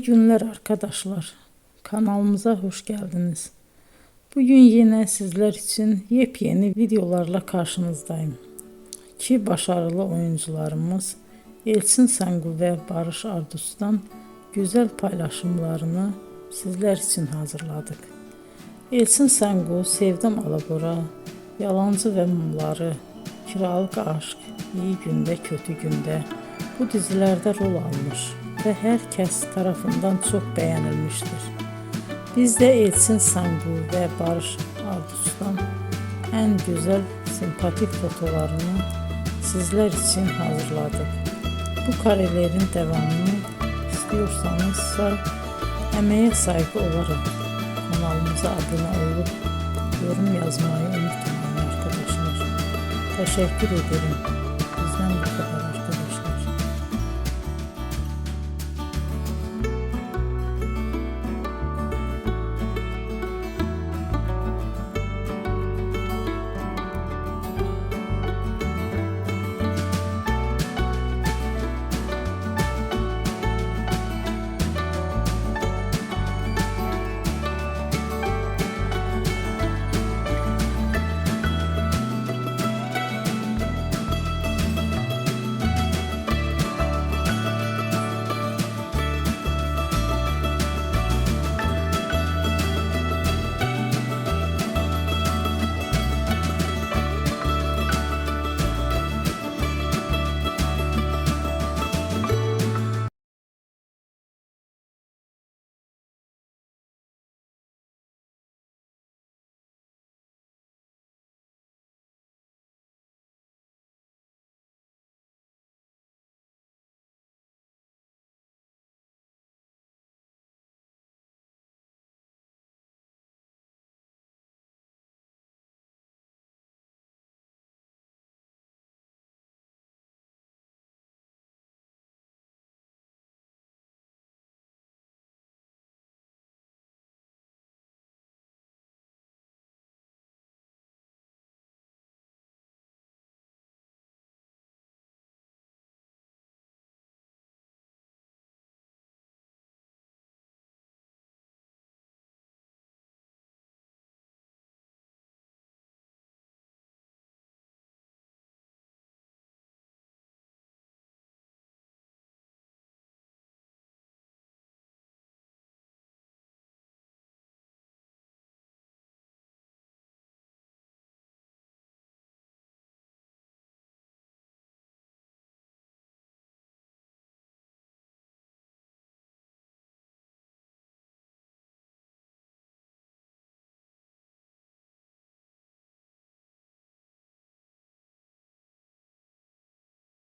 İyi günler arkadaşlar. Kanalımıza hoş geldiniz. Bugün yine sizler için yepyeni videolarla karşınızdayım. İki başarılı oyuncularımız Elçin Sangu ve Barış Ardus'tan güzel paylaşımlarını sizler için hazırladık. Elçin Sangu, Sevdim Alabora, Yalancı ve Mumları, Kiralık Aşk, İyi Günde Kötü Günde bu dizilerde rol almış ve herkes tarafından çok beğenilmiştir. Biz de Elçin Sangu ve Barış Ardus'tan en güzel sempatik fotolarını sizler için hazırladık. Bu karelerin devamını istiyorsanızsa emeğe saygı olarak kanalımıza abone olup yorum yazmayı unutmayın arkadaşlar. Teşekkür ederim.